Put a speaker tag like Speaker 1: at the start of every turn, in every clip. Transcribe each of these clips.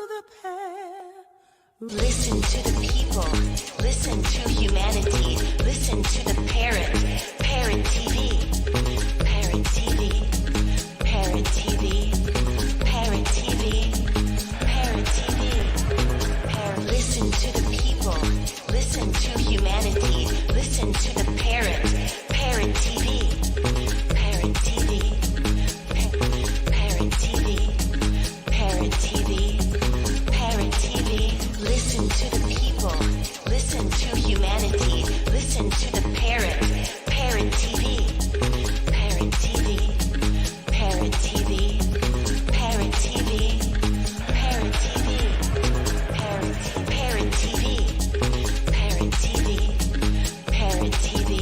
Speaker 1: the pair.
Speaker 2: Listen to the people. Listen to humanity. Listen to the parrot. Parrot TV. Parrot TV. Parrot TV. Parrot TV. Parrot TV. Parrot. Listen to the people. Listen to humanity. Listen to the parrot. Parrot TV. Parrot TV. Parrot TV. Parrot TV. Parrot TV. Listen to the people. Listen to humanity. Listen to the parrot. Parrot TV. Parrot TV. Parrot TV. Parrot TV. Parrot TV. Parrot TV. Parrot TV. Parrot TV.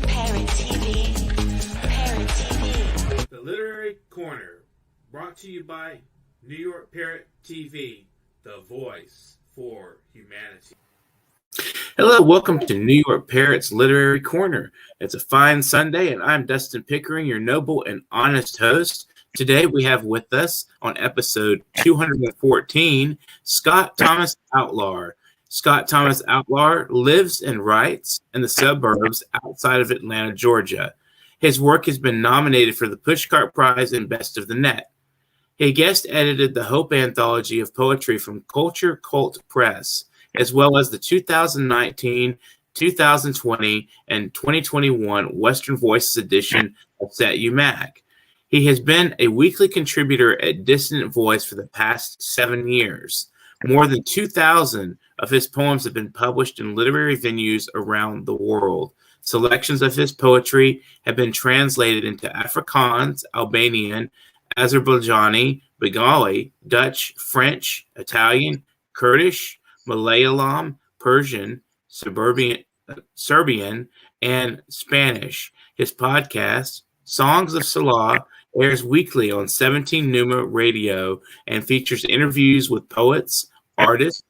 Speaker 2: Parrot TV. Parrot TV.
Speaker 3: The Literary Corner, brought to you by New York Parrot TV, the voice for humanity. Hello, welcome to New York Parrot's Literary Corner. It's a fine Sunday, and I'm Dustin Pickering, your noble and honest host. Today we have with us, on episode 214, Scott Thomas Outlar. Scott Thomas Outlar lives and writes in the suburbs outside of Atlanta, Georgia. His work has been nominated for the Pushcart Prize and Best of the Net. He guest edited the Hope Anthology of Poetry from Culture Cult Press, as well as the 2019, 2020, and 2021 Western Voices edition of Set You Mag. He has been a weekly contributor at Dissident Voice for the past 7 years. More than 2,000 of his poems have been published in literary venues around the world. Selections of his poetry have been translated into Afrikaans, Albanian, Azerbaijani, Bengali, Dutch, French, Italian, Kurdish, Malayalam, Persian, Serbian, and Spanish. His podcast, Songs of Salah, airs weekly on 17 Numa Radio and features interviews with poets, artists,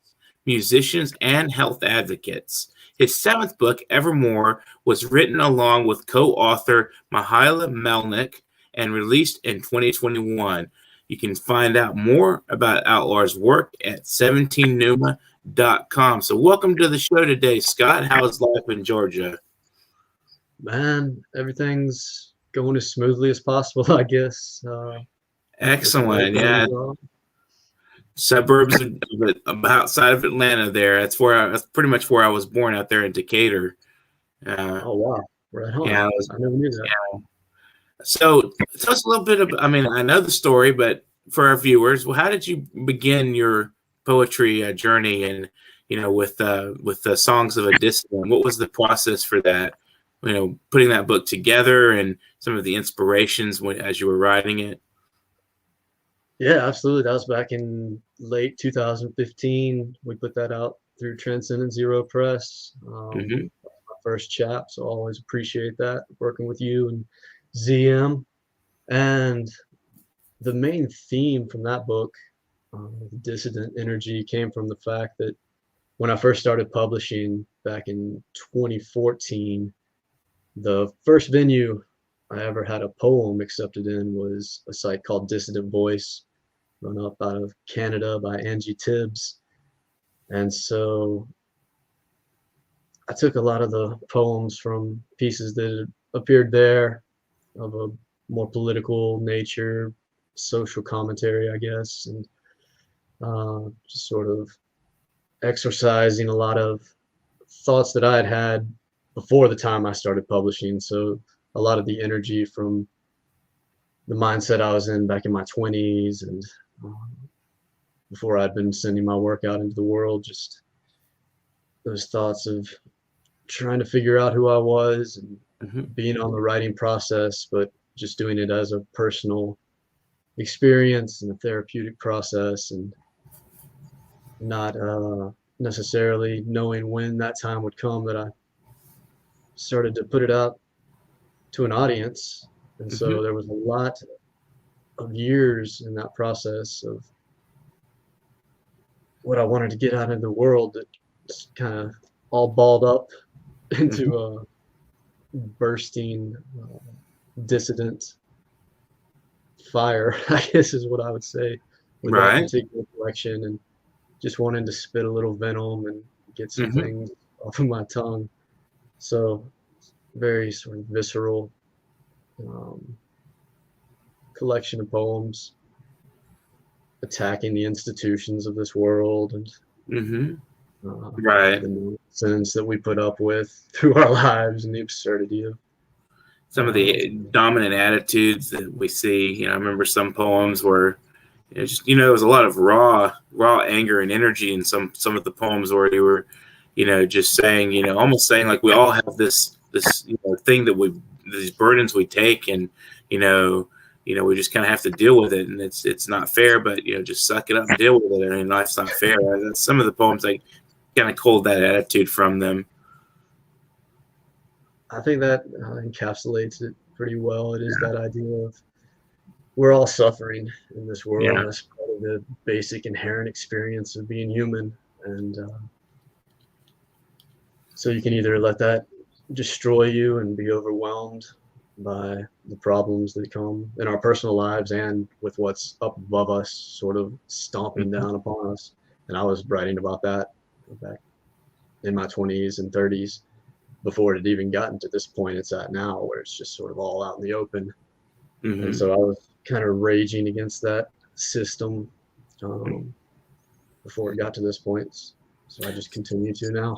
Speaker 3: musicians, and health advocates. His seventh book, Evermore, was written along with co-author Mihaela Melnick and released in 2021. You can find out more about Outlar's work at 17numa.com. So welcome to the show today, Scott. How is life in Georgia?
Speaker 4: Man, everything's going as smoothly as possible, I guess.
Speaker 3: Excellent, yeah. Suburbs outside of Atlanta there. That's pretty much where I was born, out there in Decatur.
Speaker 4: Oh, wow. Right on.
Speaker 3: Yeah,
Speaker 4: I never knew that.
Speaker 3: Yeah. So tell us a little bit about, I know the story, but for our viewers, well, how did you begin your poetry journey and, with the Songs of a Dissident? What was the process for that, putting that book together and some of the inspirations as you were writing it?
Speaker 4: Yeah, absolutely. That was back in late 2015. We put that out through Transcendent Zero Press. My first chap, so I always appreciate that, working with you and ZM. And the main theme from that book, Dissident Energy, came from the fact that when I first started publishing back in 2014, the first venue I ever had a poem accepted in was a site called Dissident Voice, run up out of Canada by Angie Tibbs. And so I took a lot of the poems from pieces that appeared there of a more political nature, social commentary, I guess, and just sort of exercising a lot of thoughts that I had before the time I started publishing. So a lot of the energy from the mindset I was in back in my 20s and before I'd been sending my work out into the world, just those thoughts of trying to figure out who I was and being on the writing process, but just doing it as a personal experience and a therapeutic process, and not necessarily knowing when that time would come that I started to put it out to an audience. And so there was a lot of years in that process of what I wanted to get out into the world that just kind of all balled up into a bursting dissident fire, I guess is what I would say. with that
Speaker 3: Right.
Speaker 4: particular collection, and just wanting to spit a little venom and get some
Speaker 3: Mm-hmm.
Speaker 4: things off of my tongue. So very sort of visceral um, collection of poems attacking the institutions of this world and
Speaker 3: Mm-hmm.
Speaker 4: uh,
Speaker 3: Right.
Speaker 4: the nonsense that we put up with through our lives and the absurdity of
Speaker 3: Some of
Speaker 4: uh,
Speaker 3: the dominant attitudes that we see. I remember some poems where there was a lot of raw anger and energy in some of the poems where you were, just saying, almost saying like we all have this thing that these burdens we take, and we just kind of have to deal with it, and it's not fair, but just suck it up and deal with it. I mean, life's not fair. That's some of the poems I kind of culled that attitude from them.
Speaker 4: I think that encapsulates it pretty well. It is that idea of we're all suffering in this world.
Speaker 3: Yeah.
Speaker 4: That's part of the basic inherent experience of being human. And so you can either let that destroy you and be overwhelmed by the problems that come in our personal lives and with what's up above us, sort of stomping down upon us. And I was writing about that back in my 20s and 30s before it had even gotten to this point it's at now, where it's just sort of all out in the open.
Speaker 3: Mm-hmm.
Speaker 4: And so I was kind of raging against that system before it got to this point. So I just continue to now.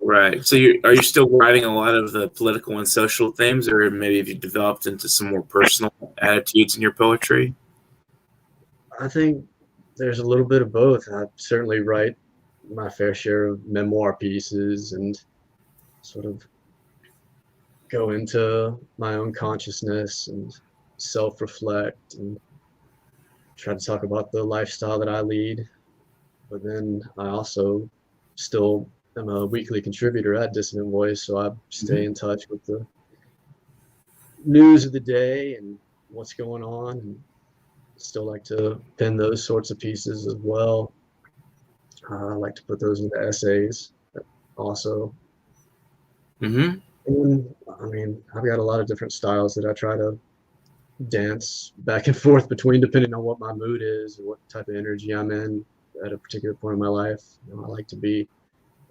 Speaker 3: Right. So are you still writing a lot of the political and social themes, or maybe have you developed into some more personal attitudes in your poetry?
Speaker 4: I think there's a little bit of both. I certainly write my fair share of memoir pieces and sort of go into my own consciousness and self-reflect and try to talk about the lifestyle that I lead. But then I also still am a weekly contributor at Dissonant Voice, so I stay in touch with the news of the day and what's going on, and still like to pen those sorts of pieces as well. I like to put those into essays also.
Speaker 3: Mm-hmm.
Speaker 4: And I mean, I've got a lot of different styles that I try to dance back and forth between depending on what my mood is or what type of energy I'm in at a particular point in my life. I like to be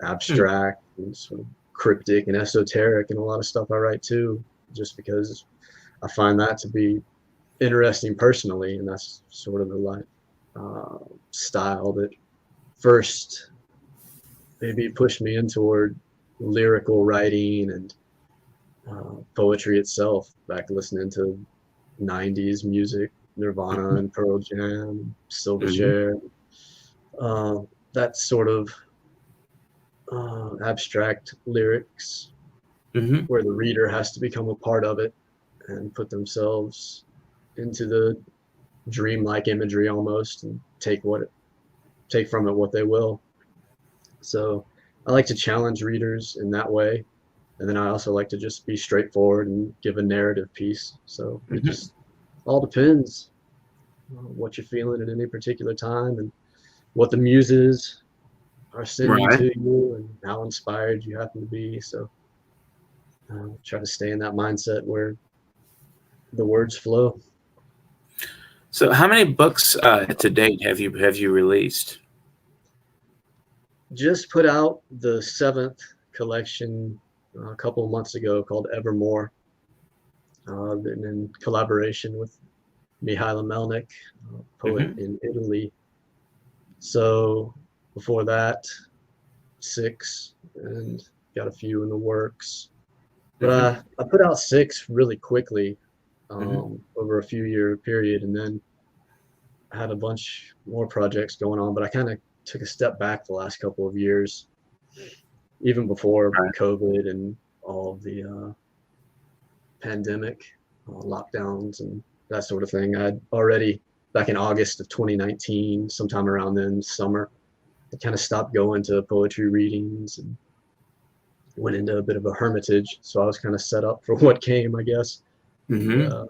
Speaker 4: abstract and sort of cryptic and esoteric in a lot of stuff I write too, just because I find that to be interesting personally, and that's sort of the style that first maybe pushed me in toward lyrical writing and poetry itself, back listening to 90s music, Nirvana and Pearl Jam, Silverchair. That sort of abstract lyrics where the reader has to become a part of it and put themselves into the dreamlike imagery almost and take from it what they will. So I like to challenge readers in that way. And then I also like to just be straightforward and give a narrative piece. So it just all depends on what you're feeling at any particular time and what the muses are sending to you and how inspired you happen to be. So try to stay in that mindset where the words flow.
Speaker 3: So how many books to date have you released?
Speaker 4: Just put out the 7th collection a couple of months ago called Evermore, and in collaboration with Mihaila Melnick, poet in Italy. So before that, 6, and got a few in the works. But I put out 6 really quickly over a few year period, and then I had a bunch more projects going on, but I kind of took a step back the last couple of years, even before COVID and all of the pandemic lockdowns and that sort of thing. I'd already, back in August of 2019, sometime around then, summer, I kind of stopped going to poetry readings and went into a bit of a hermitage. So I was kind of set up for what came, I guess. But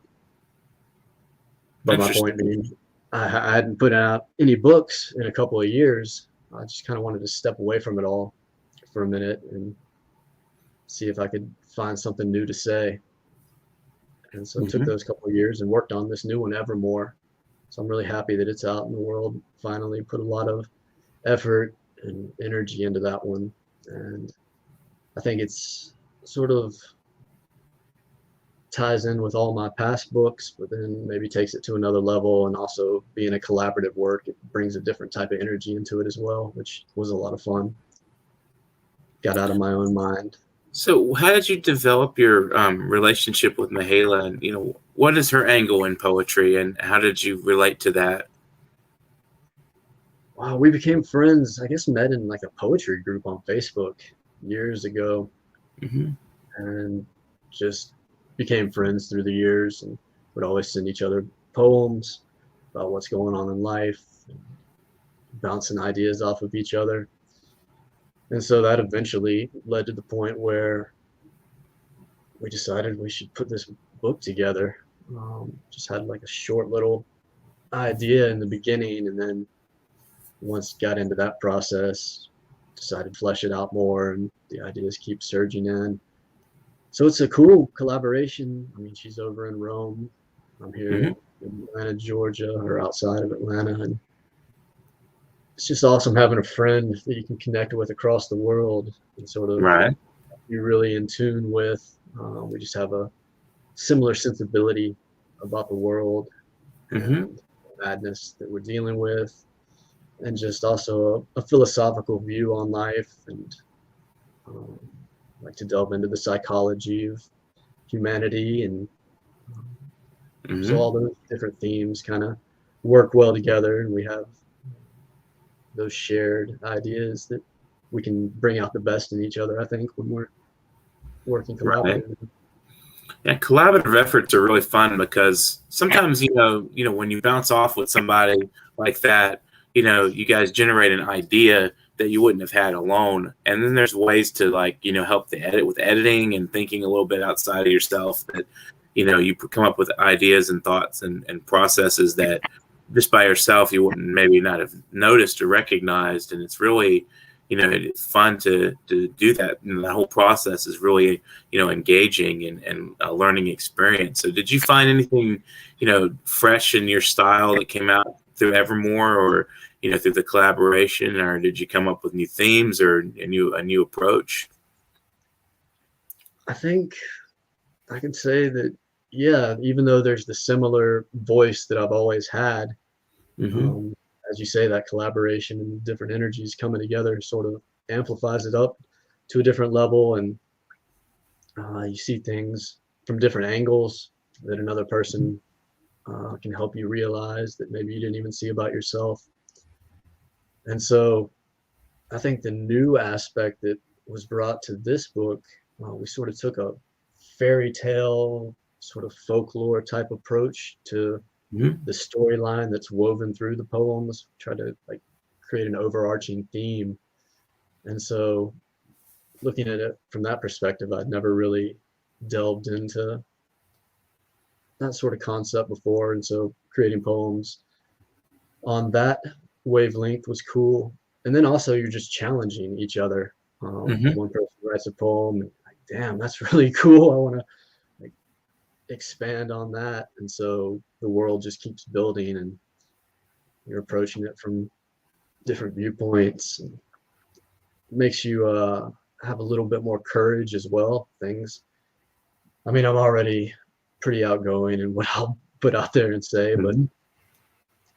Speaker 4: my point being, I hadn't put out any books in a couple of years. I just kind of wanted to step away from it all for a minute and see if I could find something new to say. And so I took those couple of years and worked on this new one, Evermore. So I'm really happy that it's out in the world. Finally put a lot of effort and energy into that one. And I think it's sort of ties in with all my past books, but then maybe takes it to another level. And also being a collaborative work, it brings a different type of energy into it as well, which was a lot of fun. Got out of my own mind.
Speaker 3: So, how did you develop your relationship with Mihaela? And what is her angle in poetry, and how did you relate to that?
Speaker 4: Wow, we became friends. I guess met in like a poetry group on Facebook years ago,
Speaker 3: Hmm.
Speaker 4: and just became friends through the years, and would always send each other poems about what's going on in life, and bouncing ideas off of each other. And so that eventually led to the point where we decided we should put this book together. Just had like a short little idea in the beginning, and then once got into that process, decided to flesh it out more, and the ideas keep surging in. So it's a cool collaboration. I mean, she's over in Rome. I'm here
Speaker 3: Hmm.
Speaker 4: in Atlanta, Georgia, or outside of Atlanta, and it's just awesome having a friend that you can connect with across the world and sort of
Speaker 3: Right.
Speaker 4: be really in tune with. We just have a similar sensibility about the world
Speaker 3: Hmm.
Speaker 4: and madness that we're dealing with, and just also a philosophical view on life, and um, like to delve into the psychology of humanity, and so
Speaker 3: Hmm.
Speaker 4: all those different themes kind of work well together, and we have those shared ideas that we can bring out the best in each other, I think, when we're working
Speaker 3: Right.
Speaker 4: collaboratively.
Speaker 3: Yeah, collaborative efforts are really fun because sometimes when you bounce off with somebody like that, you guys generate an idea that you wouldn't have had alone, and then there's ways to help the edit with editing and thinking a little bit outside of yourself that you come up with ideas and thoughts and processes that just by yourself you wouldn't maybe not have noticed or recognized, and it's really it's fun to do that. And that whole process is really engaging and a learning experience. So did you find anything, fresh in your style that came out through Evermore, or, through the collaboration, or did you come up with new themes or a new approach?
Speaker 4: I think I can say that, yeah, even though there's the similar voice that I've always had,
Speaker 3: Hmm.
Speaker 4: um, as you say, that collaboration and different energies coming together sort of amplifies it up to a different level, and you see things from different angles that another person can help you realize that maybe you didn't even see about yourself. And so I think the new aspect that was brought to this book, we sort of took a fairy tale, sort of folklore type approach to
Speaker 3: Hmm.
Speaker 4: the storyline that's woven through the poems, try to like create an overarching theme. And so looking at it from that perspective, I'd never really delved into that sort of concept before. And so creating poems on that wavelength was cool. And then also you're just challenging each other.
Speaker 3: Hmm.
Speaker 4: One person writes a poem, and like, damn, that's really cool. I want to like expand on that. And so the world just keeps building, and you're approaching it from different viewpoints. And makes you have a little bit more courage as well. Things. I mean, I'm already pretty outgoing in what I'll put out there and say, but
Speaker 3: Hmm.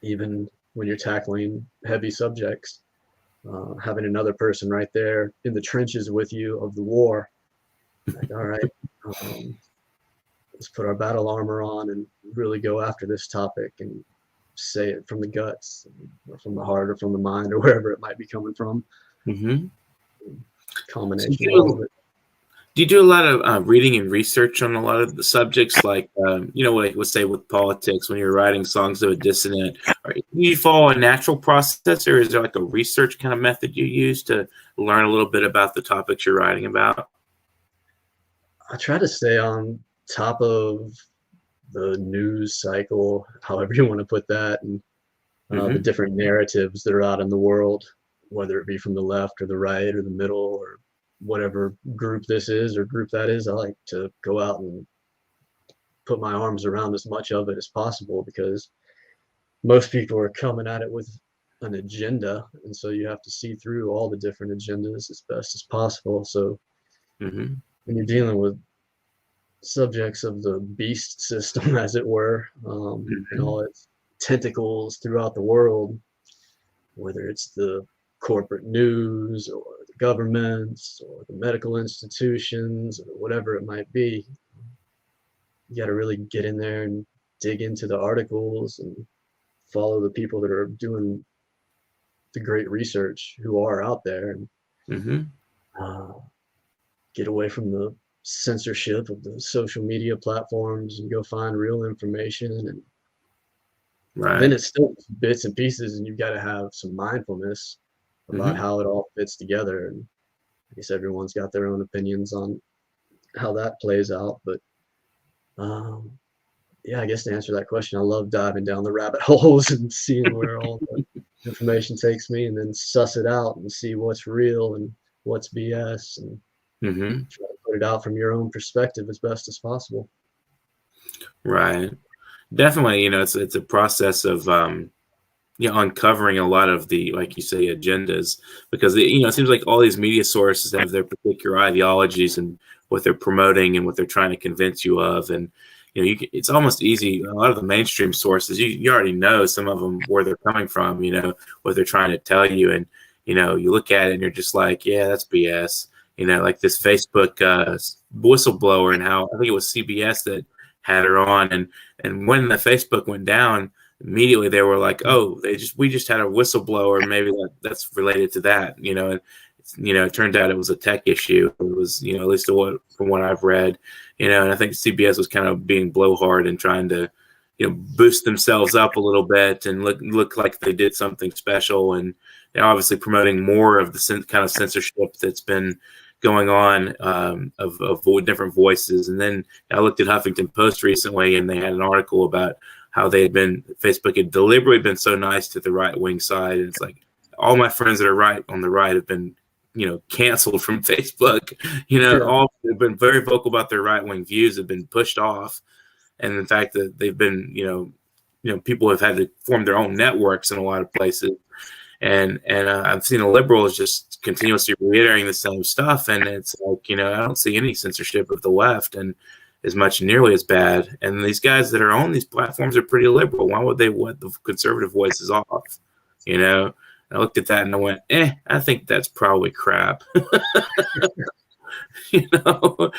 Speaker 4: even when you're tackling heavy subjects, having another person right there in the trenches with you of the war, like, all right, um, let's put our battle armor on and really go after this topic and say it from the guts, or from the heart, or from the mind, or wherever it might be coming from.
Speaker 3: Hmm. So
Speaker 4: Combination of all of it.
Speaker 3: do you do a lot of reading and research on a lot of the subjects, like like let's say with politics, when you're writing songs of a dissonant? Or do you follow a natural process, or is there like a research kind of method you use to learn a little bit about the topics you're writing about?
Speaker 4: I try to stay on top of the news cycle, however you want to put that, and the
Speaker 3: Hmm.
Speaker 4: different narratives that are out in the world, whether it be from the left or the right or the middle or whatever group this is or group that is. I like to go out and put my arms around as much of it as possible, because most people are coming at it with an agenda, and so you have to see through all the different agendas as best as possible. So
Speaker 3: Mm-hmm.
Speaker 4: when you're dealing with subjects of the beast system, as it were, and
Speaker 3: Mm-hmm.
Speaker 4: all its tentacles throughout the world, whether it's the corporate news or the governments or the medical institutions or whatever it might be, you got to really get in there and dig into the articles and follow the people that are doing the great research who are out there, and
Speaker 3: Mm-hmm.
Speaker 4: uh, get away from the censorship of the social media platforms and go find real information. And then
Speaker 3: Right.
Speaker 4: it's still bits and pieces, and you've got to have some mindfulness about
Speaker 3: Mm-hmm.
Speaker 4: how it all fits together. And I guess everyone's got their own opinions on how that plays out. But um, yeah, I guess to answer that question, I love diving down the rabbit holes and seeing where all the information takes me, and then suss it out and see what's real and what's BS, and
Speaker 3: Mm-hmm.
Speaker 4: try to put it out from your own perspective as best as possible.
Speaker 3: Right. Definitely, it's a process of uncovering a lot of the, like you say, agendas, because it seems like all these media sources have their particular ideologies and what they're promoting and what they're trying to convince you of. And it's almost easy. A lot of the mainstream sources, you already know some of them, where they're coming from, what they're trying to tell you. And you look at it and you're just like, yeah, that's BS. Like this Facebook whistleblower, and how I think it was CBS that had her on, and when the Facebook went down, immediately they were like, oh, we just had a whistleblower, maybe that's related to that. And it turned out it was a tech issue. It was, at least from what I've read, and I think CBS was kind of being blowhard and trying to boost themselves up a little bit and look like they did something special. And they're obviously promoting more of the kind of censorship that's been going on, of different voices. And then I looked at Huffington Post recently, and they had an article about how Facebook had deliberately been so nice to the right wing side. And it's like, all my friends that are on the right have been, canceled from Facebook.
Speaker 4: Yeah.
Speaker 3: All have been very vocal about their right wing views, have been pushed off. And in fact, that they've been, people have had to form their own networks in a lot of places. And I've seen the liberals just continuously reiterating the same stuff, and it's like, I don't see any censorship of the left, and as much nearly as bad. And these guys that are on these platforms are pretty liberal. Why would they want the conservative voices off? I looked at that and I went, I think that's probably crap. you know?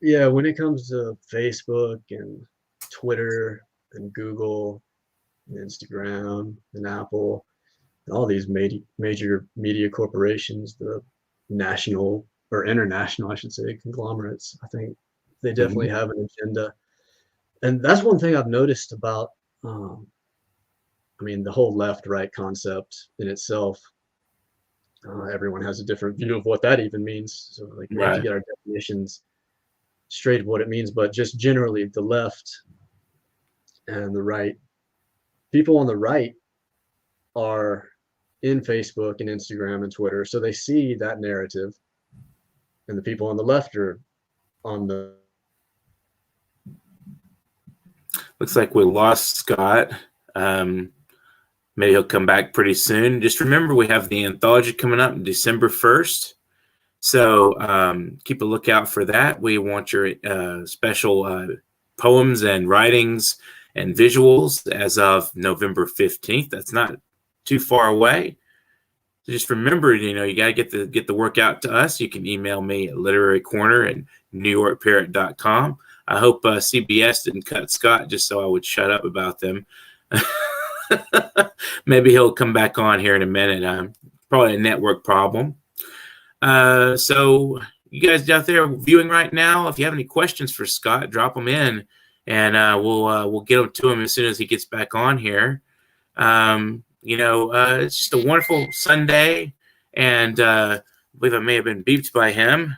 Speaker 4: Yeah, when it comes to Facebook and Twitter and Google and Instagram and Apple and all these major media corporations, the national or international, I should say, conglomerates, I think they definitely
Speaker 3: Mhm.
Speaker 4: have an agenda. And that's one thing I've noticed about, um, the whole left-right concept in itself. Everyone has a different view of what that even means. So, like, we have to
Speaker 3: Right.
Speaker 4: get our definitions straight of what it means. But just generally, the left and the right, people on the right are in Facebook and Instagram and Twitter, so they see that narrative, and the people on the left are on the.
Speaker 3: Looks like we lost Scott. Maybe he'll come back pretty soon. Just remember, we have the anthology coming up December 1st. So keep a lookout for that. We want your special poems and writings and visuals as of November 15th. That's not too far away. So just remember, you got to get the work out to us. You can email me at literarycorner@newyorkparrot.com. I hope CBS didn't cut Scott just so I would shut up about them. Maybe he'll come back on here in a minute. Probably a network problem. So you guys out there viewing right now, if you have any questions for Scott, drop them in, and we'll get them to him as soon as he gets back on here. It's just a wonderful Sunday, and I believe I may have been beeped by him.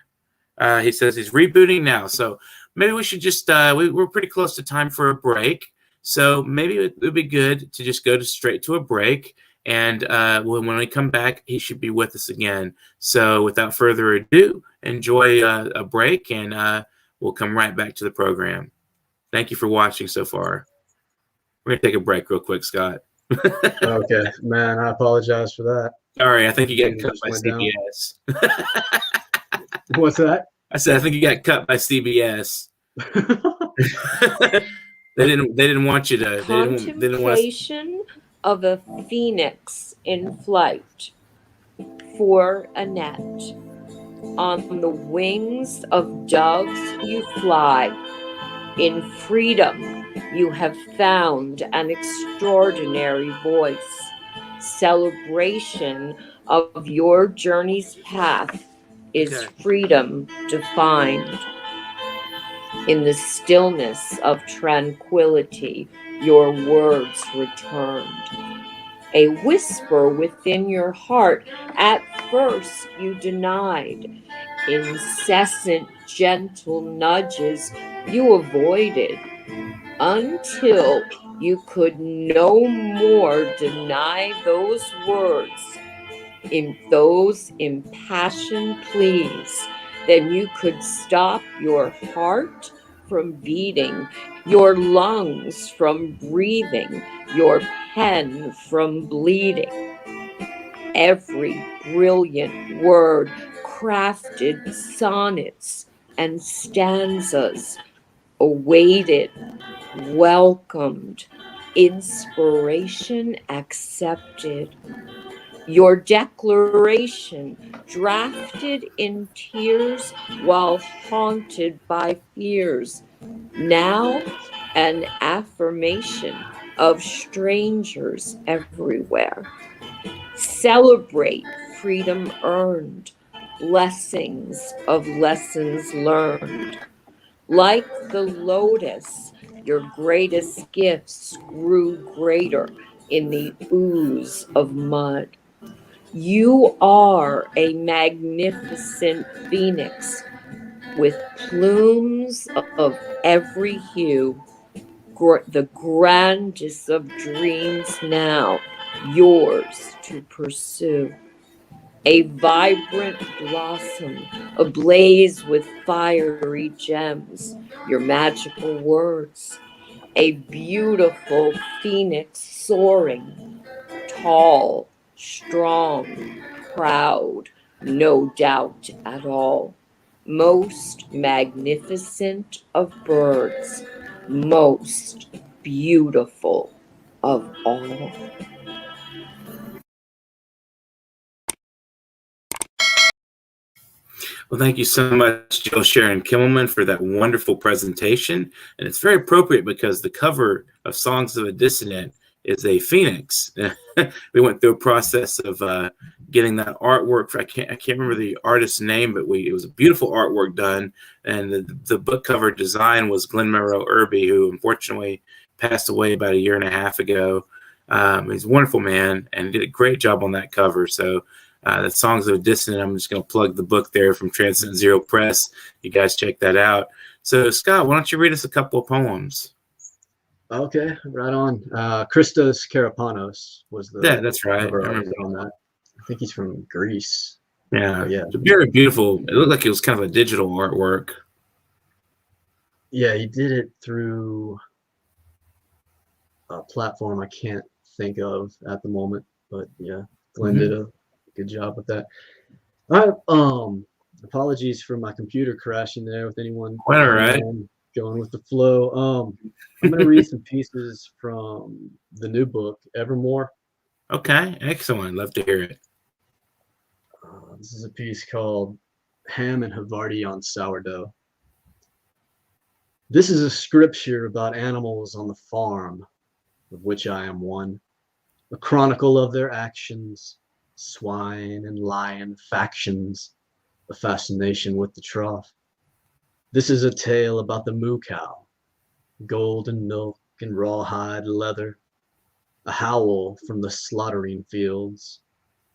Speaker 3: He says he's rebooting now, so maybe we should just we're pretty close to time for a break. So maybe it would be good to just go straight to a break. And when we come back, he should be with us again. So without further ado, enjoy a break, and we'll come right back to the program. Thank you for watching so far. We're gonna take a break real quick, Scott.
Speaker 4: Okay, man, I apologize for that.
Speaker 3: Sorry, I think you got
Speaker 4: Things
Speaker 3: cut
Speaker 4: just
Speaker 3: by
Speaker 4: went down.
Speaker 3: CBS.
Speaker 4: What's that?
Speaker 3: I said I think you got cut by CBS. They didn't want you to. They didn't want us.
Speaker 1: Contemplation of a phoenix in flight for Annette. On the wings of doves you fly. In freedom you have found an extraordinary voice. Celebration of your journey's path is freedom defined. In the stillness of tranquility, your words returned. A whisper within your heart, at first you denied. Incessant, gentle nudges you avoided, until you could no more deny those words, in those impassioned pleas, then you could stop your heart from beating, your lungs from breathing, your pen from bleeding. Every brilliant word crafted sonnets and stanzas, awaited, welcomed, inspiration accepted. Your declaration, drafted in tears while haunted by fears, now an affirmation of strangers everywhere. Celebrate freedom earned, blessings of lessons learned. Like the lotus, your greatest gifts grew greater in the ooze of mud. You are a magnificent phoenix with plumes of every hue, the grandest of dreams now yours to pursue. A vibrant blossom ablaze with fiery gems, your magical words. A beautiful phoenix soaring, tall, strong, proud, no doubt at all. Most magnificent of birds, most beautiful of all.
Speaker 3: Well, thank you so much, Jill Sharon Kimmelman, for that wonderful presentation. And it's very appropriate because the cover of Songs of a Dissonant is a phoenix. We went through a process of getting that artwork. I can't remember the artist's name, but it was a beautiful artwork done. And the book cover design was Glenn Monroe Irby, who unfortunately passed away about a year and a half ago. He's a wonderful man and did a great job on that cover. So the Songs of a Dissonant, I'm just going to plug the book there from Transcendent Zero Press. You guys check that out. So, Scott, why don't you read us a couple of poems?
Speaker 4: Okay, right on. Christos Karapanos was the
Speaker 3: that's right. I remember
Speaker 4: on that. I think he's from Greece.
Speaker 3: Yeah, it's very beautiful. It looked like it was kind of a digital artwork.
Speaker 4: Yeah, he did it through a platform I can't think of at the moment, but yeah, Glenn did a good job with that. All right, apologies for my computer crashing there with anyone.
Speaker 3: All right.
Speaker 4: Going with the flow. I'm going to read some pieces from the new book, Evermore.
Speaker 3: Okay, excellent. Love to hear it.
Speaker 4: This is a piece called Ham and Havarti on Sourdough. This is a scripture about animals on the farm, of which I am one, a chronicle of their actions, swine and lion factions, a fascination with the trough. This is a tale about the moo cow, golden milk and rawhide leather, a howl from the slaughtering fields,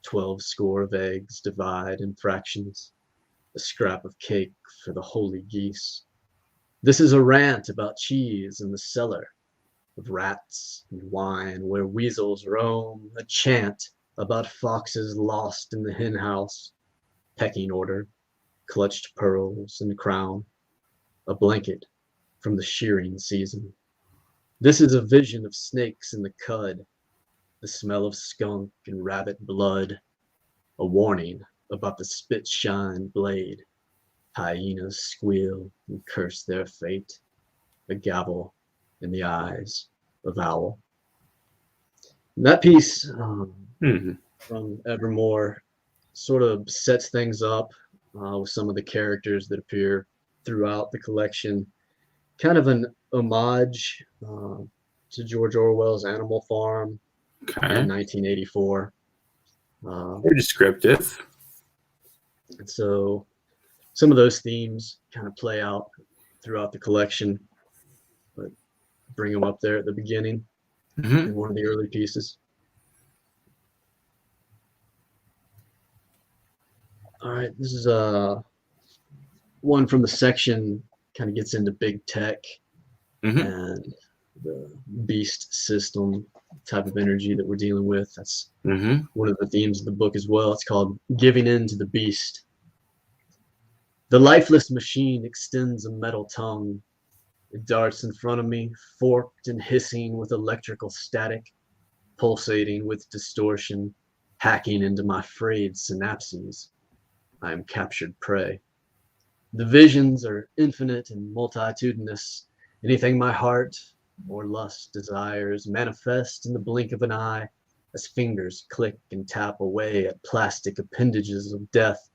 Speaker 4: 12 score of eggs divide in fractions, a scrap of cake for the holy geese. This is a rant about cheese in the cellar, of rats and wine where weasels roam, a chant about foxes lost in the hen house, pecking order, clutched pearls and crown, a blanket from the shearing season. This is a vision of snakes in the cud, the smell of skunk and rabbit blood, a warning about the spit shine blade. Hyenas squeal and curse their fate, a gavel in the eyes of owl. And that piece from Evermore sort of sets things up with some of the characters that appear throughout the collection. Kind of an homage to George Orwell's Animal Farm in 1984.
Speaker 3: Very descriptive.
Speaker 4: And so some of those themes kind of play out throughout the collection, but bring them up there at the beginning in one of the early pieces. All right, this is one from the section, kind of gets into big tech and the beast system type of energy that we're dealing with. That's one of the themes of the book as well. It's called Giving In to the Beast. The lifeless machine extends a metal tongue. It darts in front of me, forked and hissing with electrical static, pulsating with distortion, hacking into my frayed synapses. I am captured prey. The visions are infinite and multitudinous. Anything my heart or lust desires manifest in the blink of an eye as fingers click and tap away at plastic appendages of death,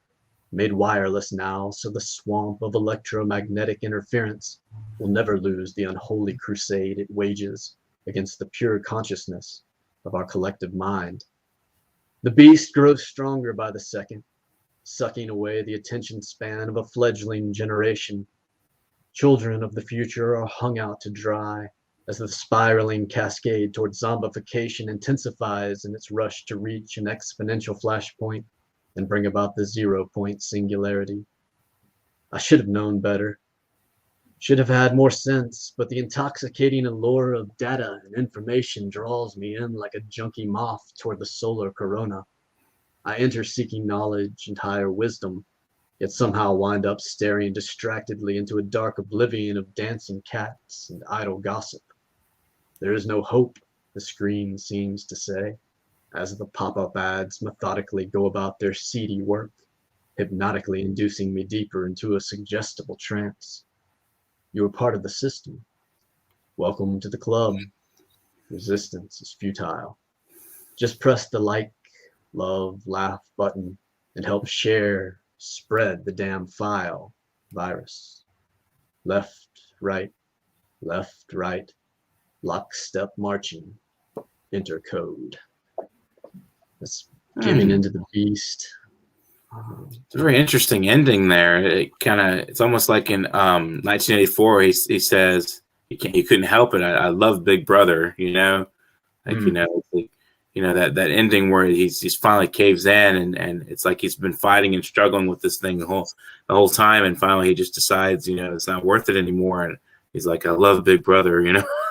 Speaker 4: made wireless now, so the swamp of electromagnetic interference will never lose the unholy crusade it wages against the pure consciousness of our collective mind. The beast grows stronger by the second, sucking away the attention span of a fledgling generation. Children of the future are hung out to dry as the spiraling cascade toward zombification intensifies in its rush to reach an exponential flashpoint and bring about the 0-point singularity. I should have known better, should have had more sense, but the intoxicating allure of data and information draws me in like a junkie moth toward the solar corona. I enter seeking knowledge and higher wisdom, yet somehow wind up staring distractedly into a dark oblivion of dancing cats and idle gossip. There is no hope, the screen seems to say, as the pop-up ads methodically go about their seedy work, hypnotically inducing me deeper into a suggestible trance. You are part of the system. Welcome to the club. Resistance is futile. Just press the like, love, laugh button and help share, spread the damn file virus. Left, right, lockstep marching, enter code. That's Giving Into the Beast.
Speaker 3: It's a very interesting ending there. It's almost like in 1984, he says he couldn't help it. I love Big Brother, that ending where he's finally caves in and it's like he's been fighting and struggling with this thing the whole time, and finally he just decides it's not worth it anymore, and he's like, I love Big Brother.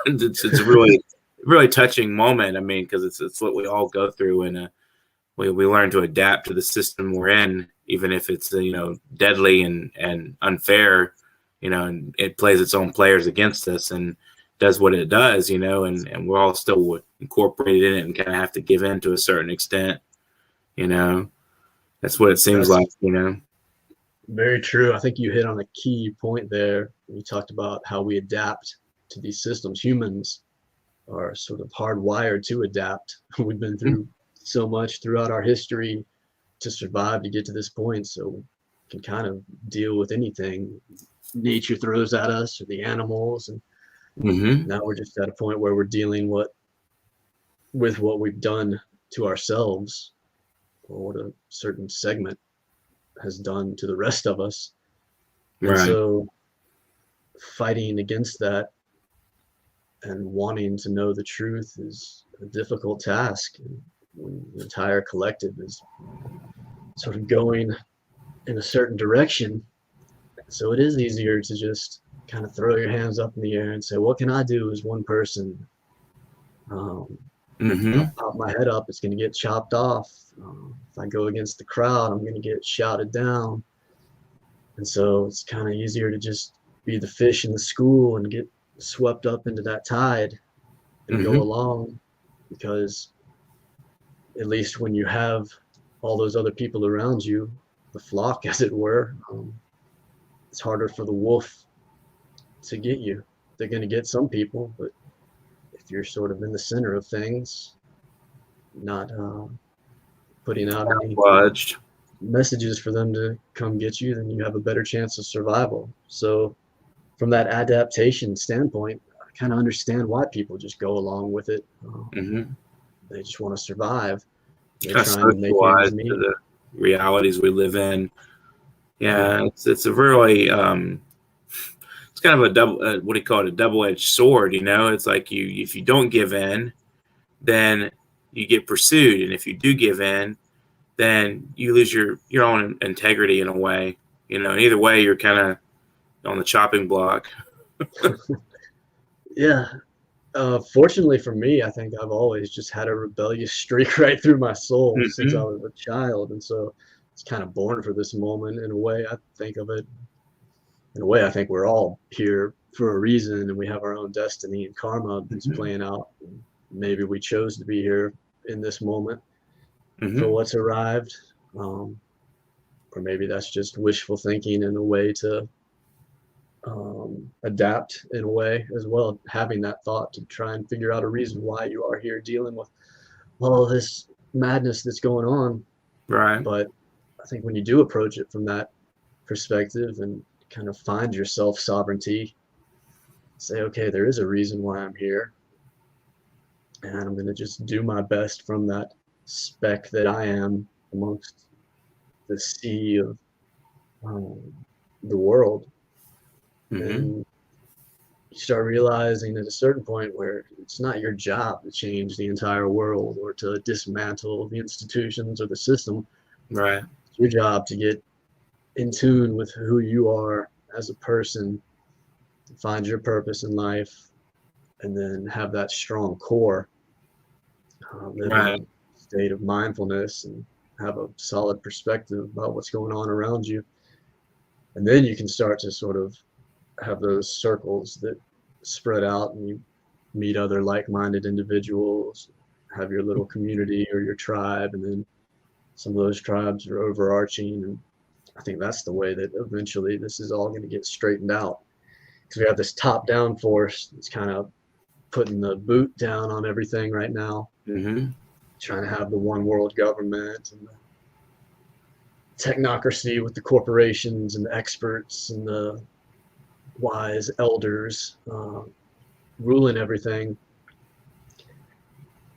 Speaker 3: It's a really really touching moment. I mean, because it's what we all go through, and we learn to adapt to the system we're in, even if it's deadly and unfair, and it plays its own players against us and does what it does, and we're all still incorporated in it and kind of have to give in to a certain extent. That's what it seems like.
Speaker 4: Very true. I think you hit on a key point there. You talked about how we adapt to these systems. Humans are sort of hardwired to adapt. We've been through so much throughout our history to survive to get to this point, so we can kind of deal with anything nature throws at us or the animals, and now we're just at a point where we're dealing with what we've done to ourselves, or what a certain segment has done to the rest of us. Right. And so fighting against that and wanting to know the truth is a difficult task. And when the entire collective is sort of going in a certain direction, so it is easier to just kind of throw your hands up in the air and say, what can I do as one person? If I pop my head up, it's going to get chopped off. If I go against the crowd, I'm going to get shouted down. And so it's kind of easier to just be the fish in the school and get swept up into that tide and go along, because at least when you have all those other people around you, the flock, as it were, it's harder for the wolf to get you. They're going to get some people, but if you're sort of in the center of things, not putting out any messages for them to come get you, then you have a better chance of survival. So from that adaptation standpoint, I kind of understand why people just go along with it. They just want to survive. They're trying to make ends meet.
Speaker 3: To the realities we live in. Yeah, it's a really it's kind of a double what do you call it, a double-edged sword, you know. It's like if you don't give in, then you get pursued, and if you do give in, then you lose your own integrity in a way, you know. Either way, you're kind of on the chopping block.
Speaker 4: Yeah. Fortunately for me, I think I've always just had a rebellious streak right through my soul since I was a child, and so it's kind of born for this moment. In a way, I think of it. In a way, I think we're all here for a reason, and we have our own destiny and karma that's playing out. Maybe we chose to be here in this moment for what's arrived, or maybe that's just wishful thinking in a way to adapt in a way as well, having that thought to try and figure out a reason why you are here dealing with all this madness that's going on.
Speaker 3: Right.
Speaker 4: But I think when you do approach it from that perspective and kind of find your self-sovereignty, say, okay, there is a reason why I'm here, and I'm going to just do my best from that speck that I am amongst the sea of the world. And you start realizing at a certain point where it's not your job to change the entire world or to dismantle the institutions or the system.
Speaker 3: Right.
Speaker 4: It's your job to get in tune with who you are as a person, find your purpose in life, and then have that strong core, live in a state of mindfulness and have a solid perspective about what's going on around you. And then you can start to sort of have those circles that spread out, and you meet other like-minded individuals, have your little community or your tribe, and then some of those tribes are overarching. And I think that's the way that eventually this is all going to get straightened out, because we have this top-down force that's kind of putting the boot down on everything right now, trying to have the one world government and the technocracy with the corporations and the experts and the wise elders ruling everything.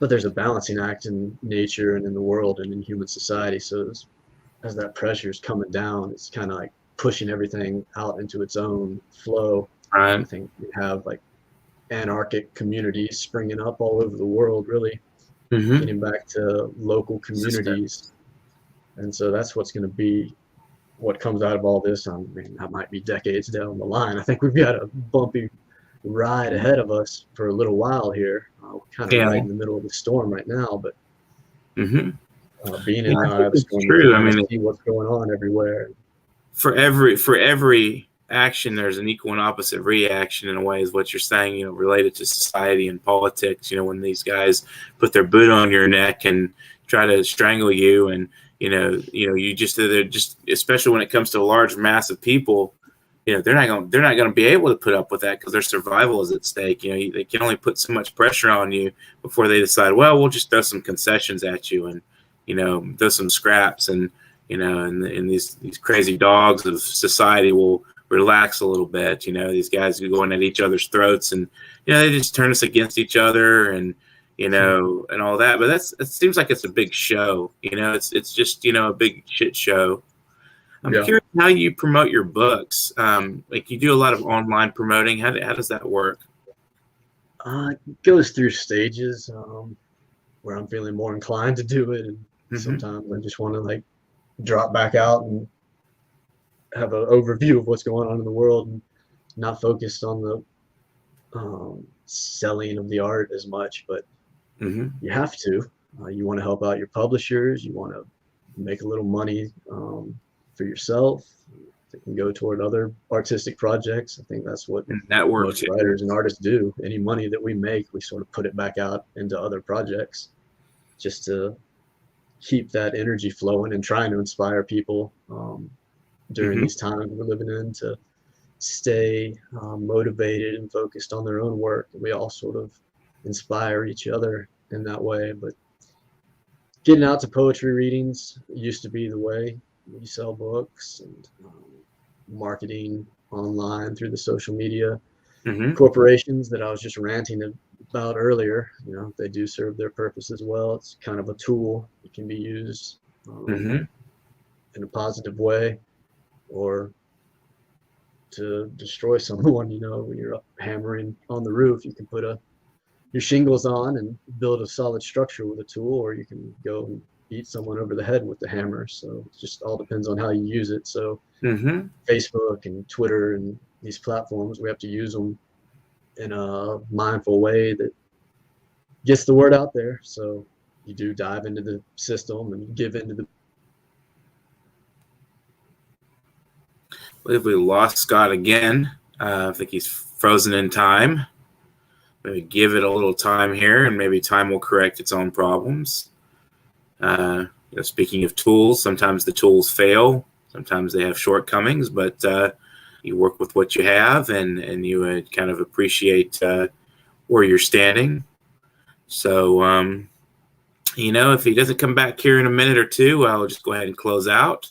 Speaker 4: But there's a balancing act in nature and in the world and in human society. So as that pressure is coming down, it's kind of like pushing everything out into its own flow. I think we have like anarchic communities springing up all over the world, really getting back to local communities. And so that's what's going to be what comes out of all this. I mean, that might be decades down the line. I think we've got a bumpy ride ahead of us for a little while here. We're kind of right in the middle of the storm right now, but being in the storm,
Speaker 3: true. I mean,
Speaker 4: see what's going on everywhere.
Speaker 3: For every action, there's an equal and opposite reaction in a way, is what you're saying, you know, related to society and politics. You know, when these guys put their boot on your neck and try to strangle you, and they're just, especially when it comes to a large mass of people, you know, they're not going to be able to put up with that because their survival is at stake. You know, they can only put so much pressure on you before they decide, well, we'll just throw some concessions at you and, you know, throw some scraps, and, you know, and these crazy dogs of society will relax a little bit. You know, these guys are going at each other's throats, and, you know, they just turn us against each other, and, you know, and all that. But it seems like it's a big show. You know, it's just, you know, a big shit show. I'm curious how you promote your books. Like, you do a lot of online promoting. How does that work?
Speaker 4: It goes through stages where I'm feeling more inclined to do it, and sometimes I just want to like drop back out and have an overview of what's going on in the world, and not focused on the selling of the art as much. But you have to. You want to help out your publishers. You want to make a little money for yourself. that can go toward other artistic projects. I think that's what
Speaker 3: And network
Speaker 4: most
Speaker 3: too.
Speaker 4: writers and artists do. Any money that we make, we sort of put it back out into other projects just to keep that energy flowing and trying to inspire people during these times we're living in to stay motivated and focused on their own work. We all sort of inspire each other in that way. But getting out to poetry readings used to be the way. We sell books and marketing online through the social media corporations that I was just ranting about earlier. You know, they do serve their purpose as well. It's kind of a tool that can be used in a positive way or to destroy someone. You know, when you're up hammering on the roof, you can put your shingles on and build a solid structure with a tool, or you can go and beat someone over the head with the hammer. So it just all depends on how you use it. So Facebook and Twitter and these platforms, we have to use them in a mindful way that gets the word out there. So you do dive into the system and give into the.
Speaker 3: I believe we lost Scott again. I think he's frozen in time. Maybe give it a little time here, and maybe time will correct its own problems. Speaking of tools, sometimes the tools fail. Sometimes they have shortcomings, but you work with what you have, and you kind of appreciate where you're standing. So, if he doesn't come back here in a minute or two, I'll just go ahead and close out.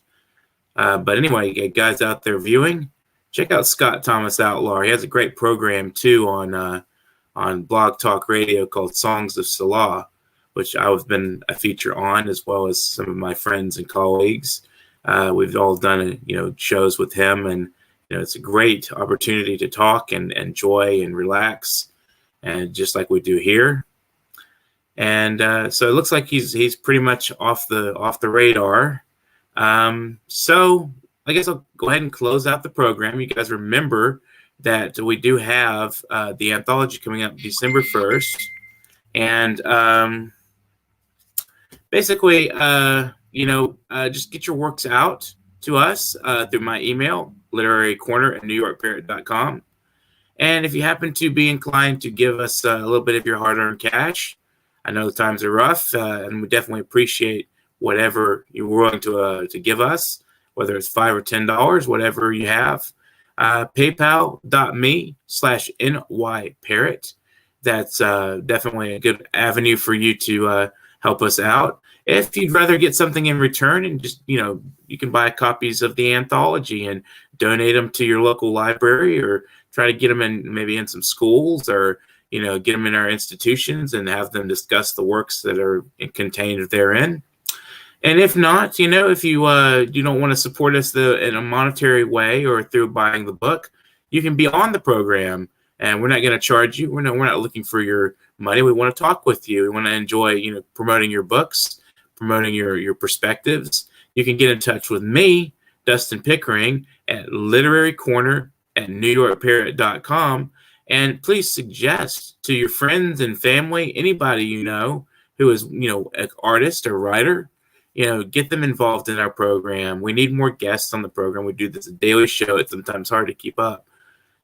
Speaker 3: But anyway, guys out there viewing, check out Scott Thomas Outlar. He has a great program too on Blog Talk Radio called Songs of Salah, which I've been a feature on, as well as some of my friends and colleagues. We've all done shows with him, and it's a great opportunity to talk and enjoy and relax, and just like we do here. And so it looks like he's pretty much off the radar. So I guess I'll go ahead and close out the program. You guys remember that we do have the anthology coming up December 1st. And basically, just get your works out to us through my email, literarycorner@newyorkparrot.com. And if you happen to be inclined to give us a little bit of your hard-earned cash, I know the times are rough, and we definitely appreciate whatever you're willing to give us, whether it's $5 or $10, whatever you have. PayPal.me/NYParrot. That's definitely a good avenue for you to help us out. If you'd rather get something in return, and just, you can buy copies of the anthology and donate them to your local library, or try to get them in some schools, or, get them in our institutions and have them discuss the works that are contained therein. And if not, if you don't want to support us in a monetary way or through buying the book, you can be on the program, and we're not going to charge you. We're not looking for your money. We want to talk with you. We want to enjoy, promoting your books, promoting your perspectives. You can get in touch with me, Dustin Pickering, at literarycorner@newyorkparrot.com, and please suggest to your friends and family, anybody who is an artist or writer. Get them involved in our program. We need more guests on the program. We do this a daily show. It's sometimes hard to keep up.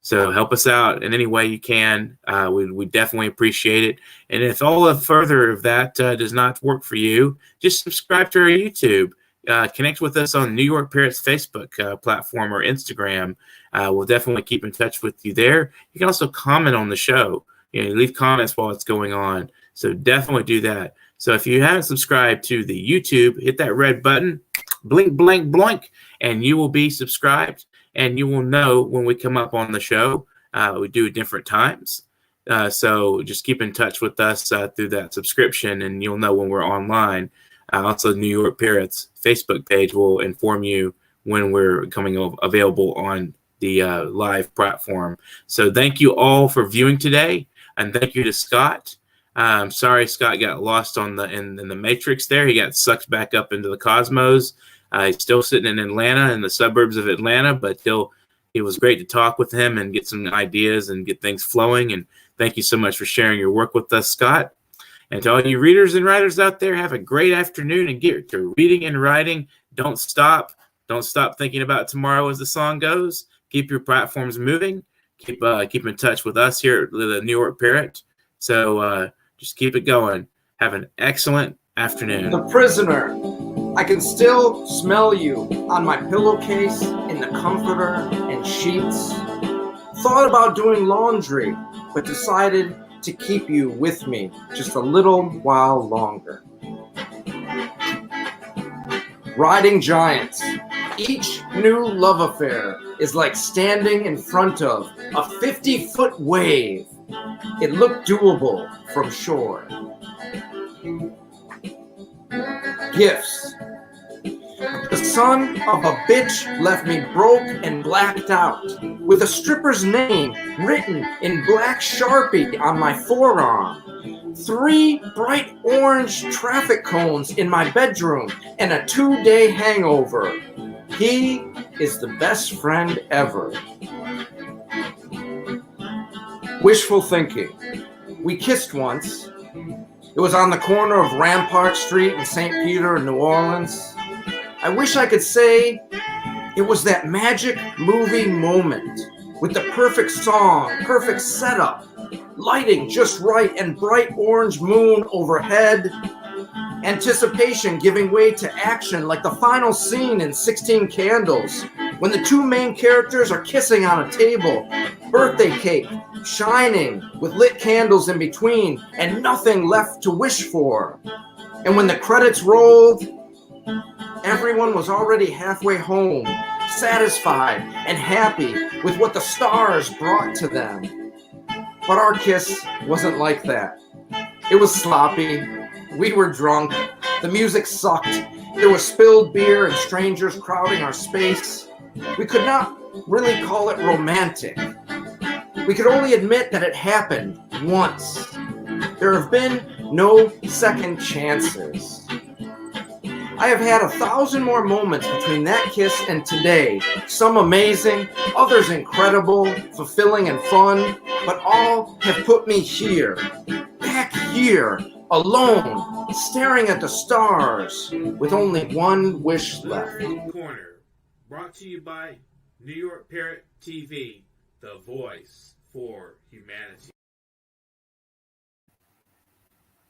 Speaker 3: So help us out in any way you can. We definitely appreciate it. And if all further of that does not work for you, just subscribe to our YouTube. Connect with us on New York Parrot's Facebook platform or Instagram. We'll definitely keep in touch with you there. You can also comment on the show. Leave comments while it's going on. So definitely do that. So if you haven't subscribed to the YouTube, hit that red button, blink, blink, blink, and you will be subscribed, and you will know when we come up on the show. We do different times. So just keep in touch with us through that subscription, and you'll know when we're online. Also, New York Parrot's Facebook page will inform you when we're coming available on the live platform. So thank you all for viewing today, and thank you to Scott. I'm sorry Scott got lost in the matrix there. He got sucked back up into the cosmos. He's still sitting in Atlanta, in the suburbs of Atlanta, but it was great to talk with him and get some ideas and get things flowing. And thank you so much for sharing your work with us, Scott. And to all you readers and writers out there, have a great afternoon and get to reading and writing. Don't stop. Don't stop thinking about tomorrow as the song goes. Keep your platforms moving. Keep in touch with us here at the New York Parrot. So just keep it going. Have an excellent afternoon.
Speaker 5: The prisoner. I can still smell you on my pillowcase, in the comforter and sheets. Thought about doing laundry, but decided to keep you with me just a little while longer. Riding giants. Each new love affair is like standing in front of a 50-foot wave. It looked doable from shore. Gifts. The son of a bitch left me broke and blacked out, with a stripper's name written in black Sharpie on my forearm, 3 bright orange traffic cones in my bedroom, and a 2-day hangover. He is the best friend ever. Wishful thinking. We kissed once. It was on the corner of Rampart Street in St. Peter in New Orleans. I wish I could say it was that magic movie moment with the perfect song, perfect setup, lighting just right, and bright orange moon overhead. Anticipation giving way to action like the final scene in 16 Candles, when the 2 main characters are kissing on a table, birthday cake shining with lit candles in between, and nothing left to wish for. And when the credits rolled, everyone was already halfway home, satisfied and happy with what the stars brought to them. But our kiss wasn't like that. It was sloppy. We were drunk. The music sucked. There was spilled beer and strangers crowding our space. We could not really call it romantic. We could only admit that it happened once. There have been no second chances. I have had 1,000 more moments between that kiss and today. Some amazing, others incredible, fulfilling and fun, but all have put me here, back here, alone, staring at the stars, with only one wish left.
Speaker 3: Corner, brought to you by New York Parrot TV, the voice for humanity.